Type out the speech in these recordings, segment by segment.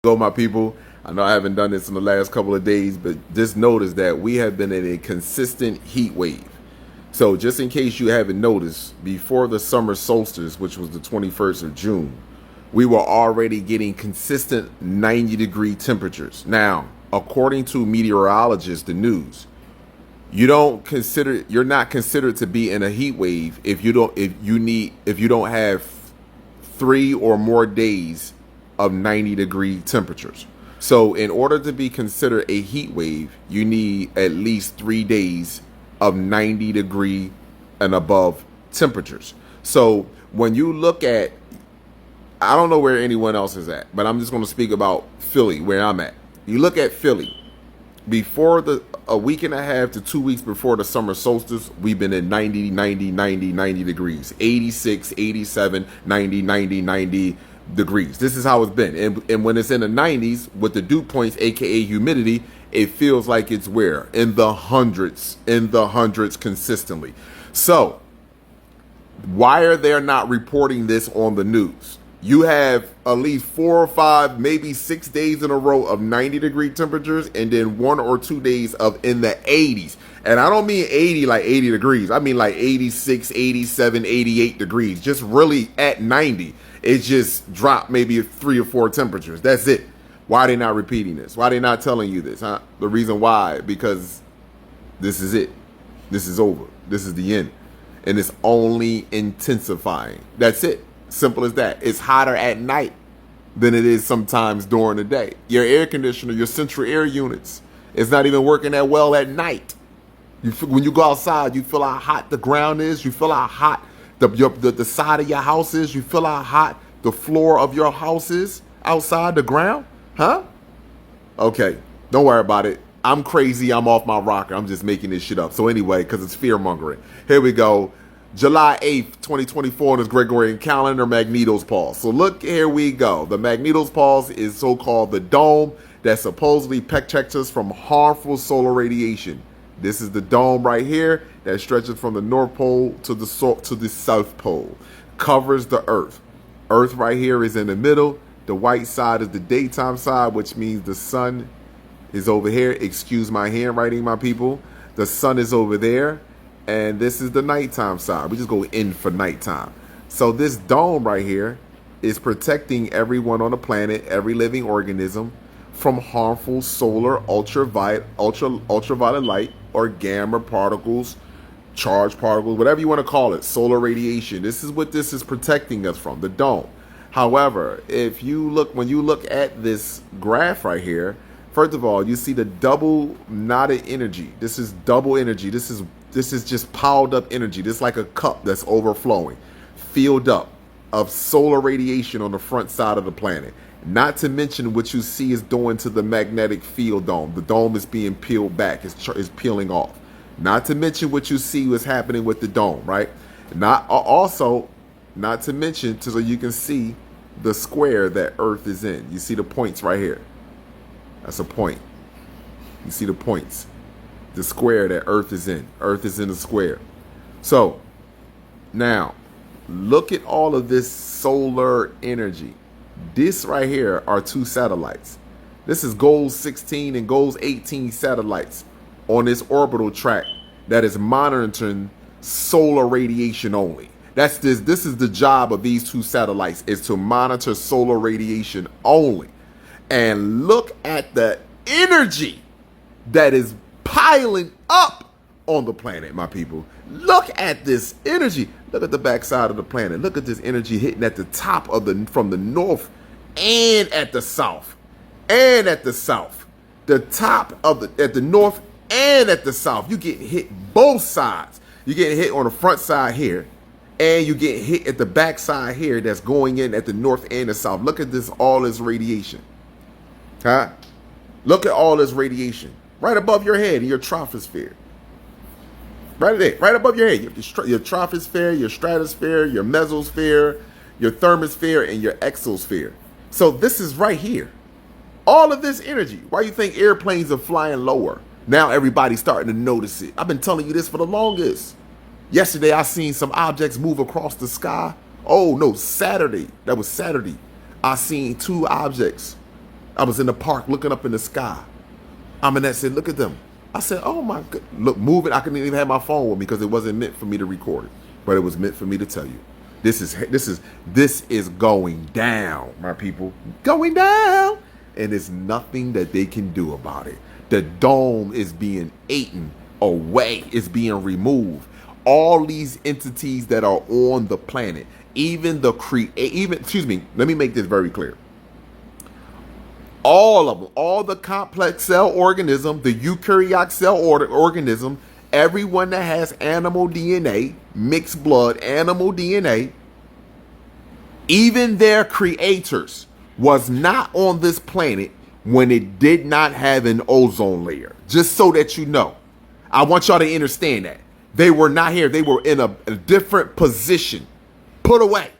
Go, my people. I know I haven't done this in the last couple of days, but just notice that we have been in a consistent heat wave. So just in case you haven't noticed, before the summer solstice, which was the 21st of June, we were already getting consistent 90-degree temperatures. Now, according to meteorologists, the news, you're not considered to be in a heat wave if you don't have 3 or more days of 90-degree temperatures. So in order to be considered a heat wave, you need at least 3 days of 90-degree and above temperatures. So when you look at, I don't know where anyone else is at, but I'm just going to speak about Philly, where I'm at. You look at Philly, a week and a half to 2 weeks before the summer solstice, we've been at 90, 90, 90, 90 degrees, 86, 87, 90, 90, 90 degrees. This is how it's been. And when it's in the 90s with the dew points, aka humidity, it feels like it's where? In the hundreds consistently. So why are they not reporting this on the news? You have at least 4 or 5, maybe 6 days in a row of 90-degree temperatures, and then 1 or 2 days of in the 80s. And I don't mean 80 like 80 degrees. I mean like 86, 87, 88 degrees. Just really at 90. It just dropped maybe 3 or 4 temperatures. That's it. Why are they not repeating this? Why are they not telling you this? Huh? The reason why, because this is it. This is over. This is the end. And it's only intensifying. That's it. Simple as that. It's hotter at night than it is sometimes during the day. Your air conditioner, your central air units, it's not even working that well at night. When you go outside, you feel how hot the ground is. You feel how hot the side of your house is. You feel how hot the floor of your house is outside the ground. Huh? Okay. Don't worry about it. I'm crazy. I'm off my rocker. I'm just making this shit up. So anyway, because it's fear mongering. Here we go. July 8th, 2024 on this Gregorian calendar, Magneto's Pulse. So look, here we go. The Magneto's Pulse is so-called the dome that supposedly protects us from harmful solar radiation. This is the dome right here that stretches from the North Pole to the South Pole. Covers the Earth. Earth right here is in the middle. The white side is the daytime side, which means the sun is over here. Excuse my handwriting, my people. The sun is over there. And this is the nighttime side. We just go in for nighttime. So this dome right here is protecting everyone on the planet, every living organism, from harmful solar ultraviolet light or gamma particles, charged particles, whatever you want to call it, solar radiation. This is what this is protecting us from, the dome. However, when you look at this graph right here, first of all, you see the double knotted energy. This is double energy. This is just piled up energy. This is like a cup that's overflowing, filled up of solar radiation on the front side of the planet. Not to mention what you see is doing to the magnetic field dome. The dome is being peeled back. It's peeling off. Not to mention what you see was happening with the dome, right? Not to mention so you can see the square that Earth is in. You see the points right here. That's a point. You see the points. The square that Earth is in. Earth is in the square. So, now, look at all of this solar energy. This right here are 2 satellites. This is GOES 16 and GOES 18 satellites on this orbital track that is monitoring solar radiation only. This is the job of these 2 satellites, is to monitor solar radiation only. And look at the energy that is piling up on the planet, my people. Look at this energy. Look at the backside of the planet. Look at this energy hitting at the top from the north and at the south. And at the south. The top at the north and at the south. You get hit both sides. You get hit on the front side here. And you get hit at the back side here that's going in at the north and the south. Look at all this radiation. Huh? Look at all this radiation. Right above your head in your troposphere. Right there. Right above your head. Your troposphere, your stratosphere, your mesosphere, your thermosphere, and your exosphere. So this is right here. All of this energy. Why do you think airplanes are flying lower? Now everybody's starting to notice it. I've been telling you this for the longest. Yesterday, I seen some objects move across the sky. Oh, no, Saturday. That was Saturday. I seen 2 objects I was in the park looking up in the sky. Amunet said, look at them. I said, oh my God. Look, moving. I couldn't even have my phone with me because it wasn't meant for me to record it. But it was meant for me to tell you. This is going down, my people. Going down. And there's nothing that they can do about it. The dome is being eaten away. It's being removed. All these entities that are on the planet, excuse me, let me make this very clear. All of them, all the complex cell organism, the eukaryotic cell organism, everyone that has animal DNA, mixed blood, animal DNA, even their creators was not on this planet when it did not have an ozone layer. Just so that you know. I want y'all to understand that. They were not here. They were in a different position. Put away.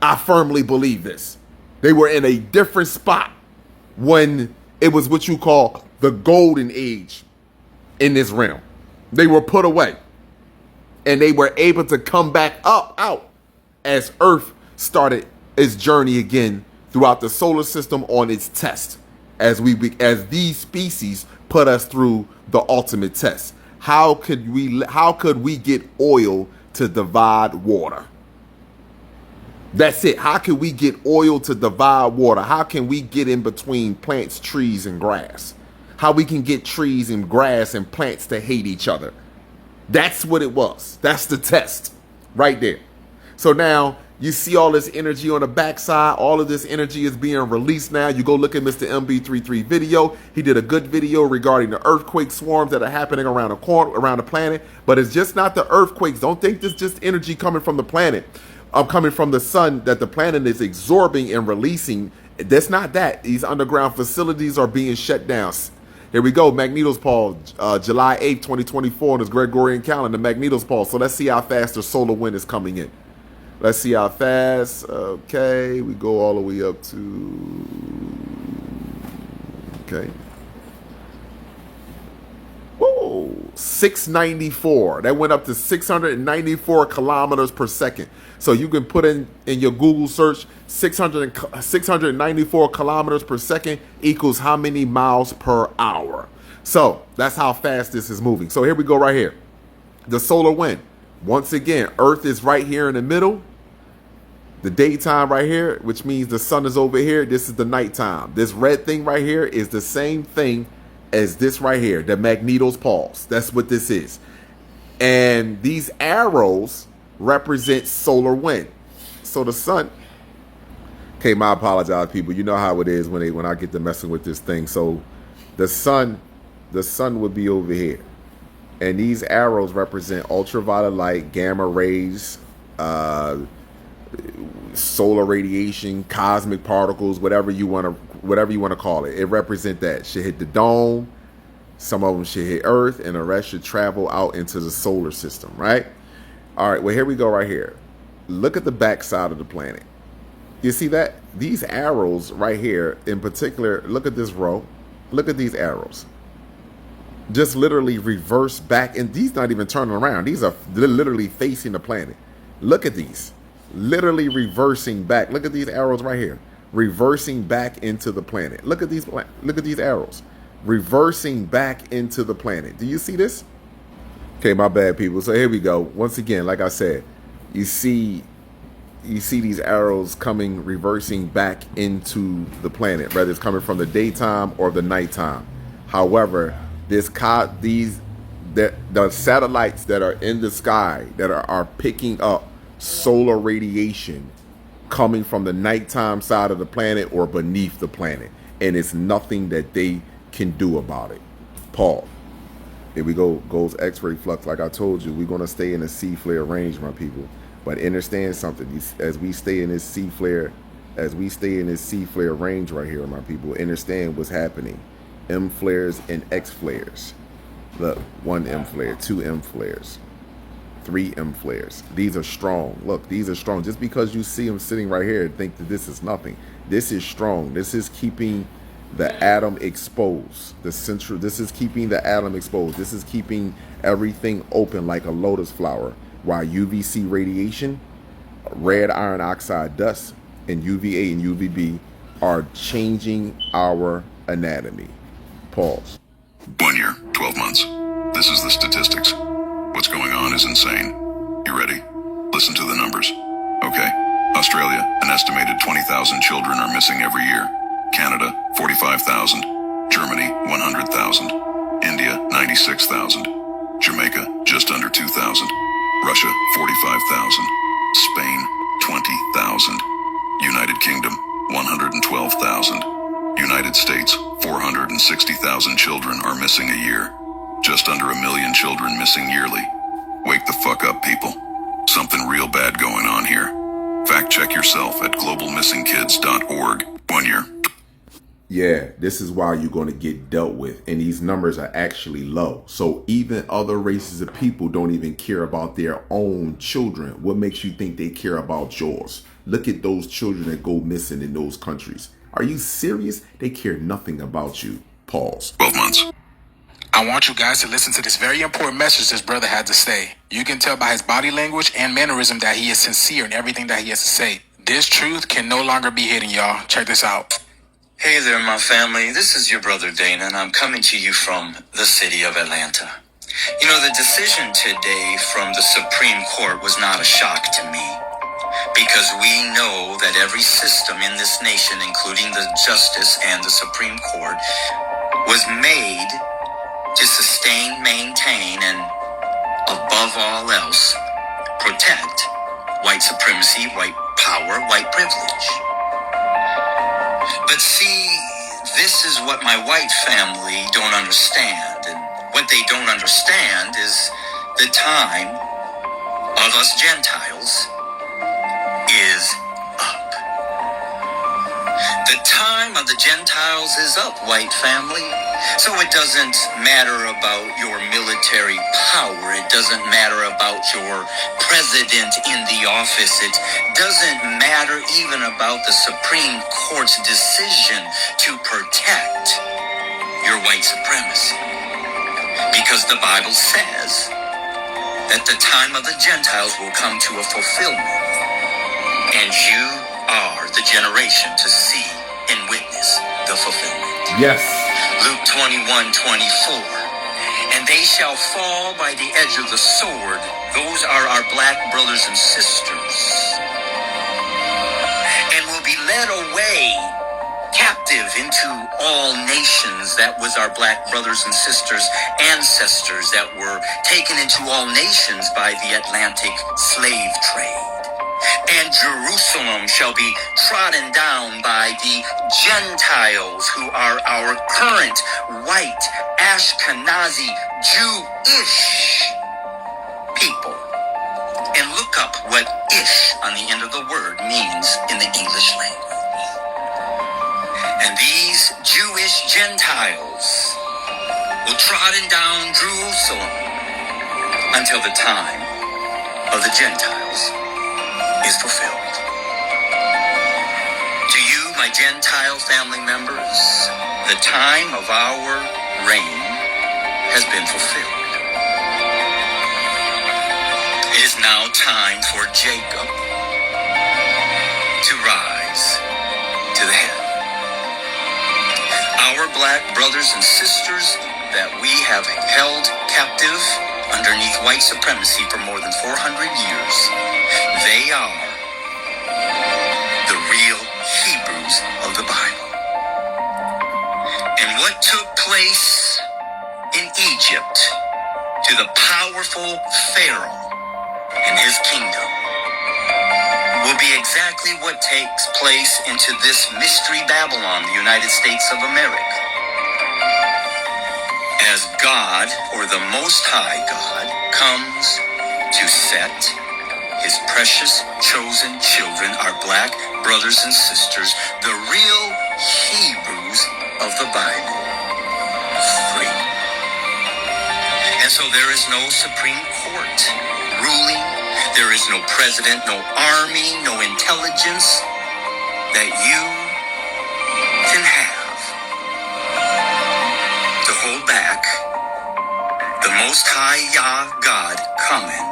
I firmly believe this. They were in a different spot when it was what you call the golden age in this realm. They were put away. And they were able to come back out as Earth started its journey again throughout the solar system on its test. As these species put us through the ultimate test. How could we get oil to divide water? That's it. How can we get oil to divide water? How can we get in between plants, trees, and grass? How we can get trees and grass and plants to hate each other? That's what it was. That's the test right there. So now you see all this energy on the backside. All of this energy is being released now. You go look at Mr. MB33 video. He did a good video regarding the earthquake swarms that are happening around the planet. But it's just not the earthquakes. Don't think this just energy coming from the planet. Coming from the sun that the planet is absorbing and releasing. That's not that. These underground facilities are being shut down. Here we go. Magneto's Pole, July 8th, 2024 on his Gregorian calendar. Magneto's Pole. So let's see how fast the solar wind is coming in. Let's see how fast. Okay, we go all the way up to. Okay. Whoa, 694. That went up to 694 kilometers per second. So you can put in your Google search 694 kilometers per second equals how many miles per hour. So that's how fast this is moving. So here we go right here. The solar wind. Once again, Earth is right here in the middle. The daytime right here, which means the sun is over here. This is the nighttime. This red thing right here is the same thing as this right here, the Magneto's pulse. That's what this is. And these arrows represent solar wind. So the sun. Okay, I apologize, people. You know how it is when I get to messing with this thing. So the sun would be over here. And these arrows represent ultraviolet light, gamma rays, solar radiation, cosmic particles, whatever you want to call it. It represents that. Should hit the dome. Some of them should hit Earth, and the rest should travel out into the solar system, right? All right, well, here we go right here. Look at the back side of the planet. You see that? These arrows right here, in particular, look at this row. Look at these arrows. Just literally reverse back, and these not even turning around. These are literally facing the planet. Look at these. Literally reversing back. Look at these arrows right here. Reversing back into the planet. Look at these arrows. Reversing back into the planet. Do you see this? Okay, my bad, people. So here we go. Once again, like I said, you see these arrows reversing back into the planet, whether it's coming from the daytime or the nighttime. However, the satellites that are in the sky that are picking up solar radiation coming from the nighttime side of the planet or beneath the planet, and it's nothing that they can do about it. Paul. Here we go. Goes X-ray flux. Like I told you, we're gonna stay in the C flare range, my people. But understand something. As we stay in this C flare range right here, my people, understand what's happening. M flares and X flares. Look, 1 M flare, 2 M flares, 3 M flares. These are strong. Look, these are strong. Just because you see them sitting right here and think that this is nothing. This is strong. This is keeping the atom exposed. This is keeping the atom exposed. This is keeping everything open like a lotus flower. While UVC radiation, red iron oxide dust, and UVA and UVB are changing our anatomy. Pause. 1 year, 12 months. This is the statistics. What's going on is insane. You ready? Listen to the numbers. Okay. Australia, an estimated 20,000 children are missing every year. Canada, 45,000. Germany, 100,000. India, 96,000. Jamaica, just under 2,000. Russia, 45,000. Spain, 20,000. United Kingdom, 112,000. United States, 460,000 children are missing a year. Just under 1 million children missing yearly. Wake the fuck up, people. Something real bad going on here. Fact check yourself at globalmissingkids.org. 1 year. Yeah, this is why you're going to get dealt with. And these numbers are actually low. So even other races of people don't even care about their own children. What makes you think they care about yours? Look at those children that go missing in those countries. Are you serious? They care nothing about you. Pause. 12 months. I want you guys to listen to this very important message this brother had to say. You can tell by his body language and mannerism that he is sincere in everything that he has to say. This truth can no longer be hidden, y'all. Check this out. Hey there, my family. This is your brother Dana, and I'm coming to you from the city of Atlanta. You know, the decision today from the Supreme Court was not a shock to me, because we know that every system in this nation, including the justice and the Supreme Court, was made to sustain, maintain, and above all else, protect white supremacy, white power, white privilege. But see, this is what my white family don't understand. And what they don't understand is the time of us Gentiles is up. The time of the Gentiles is up, white family. So it doesn't matter about your military power. It doesn't matter about your president in the office. It doesn't matter even about the Supreme Court's decision to protect your white supremacy. Because the Bible says that the time of the Gentiles will come to a fulfillment. And you are the generation to see and witness the fulfillment. Yes. Luke 21:24. And they shall fall by the edge of the sword. Those are our black brothers and sisters. And will be led away captive into all nations. That was our black brothers and sisters, ancestors that were taken into all nations by the Atlantic slave trade. And Jerusalem shall be trodden down by the Gentiles, who are our current white Ashkenazi Jewish people. And look up what ish on the end of the word means in the English language. And these Jewish Gentiles will trodden down Jerusalem until the time of the Gentiles is fulfilled. To you, my Gentile family members, the time of our reign has been fulfilled. It is now time for Jacob to rise to the head. Our black brothers and sisters that we have held captive underneath white supremacy for more than 400 years, they are the real Hebrews of the Bible. And what took place in Egypt to the powerful Pharaoh and his kingdom will be exactly what takes place into this mystery Babylon, the United States of America. As God, or the Most High God, comes to set his precious chosen children, our black brothers and sisters, the real Hebrews of the Bible, free. And so there is no Supreme Court ruling. There is no president, no army, no intelligence that you can have to hold back the Most High Yah God coming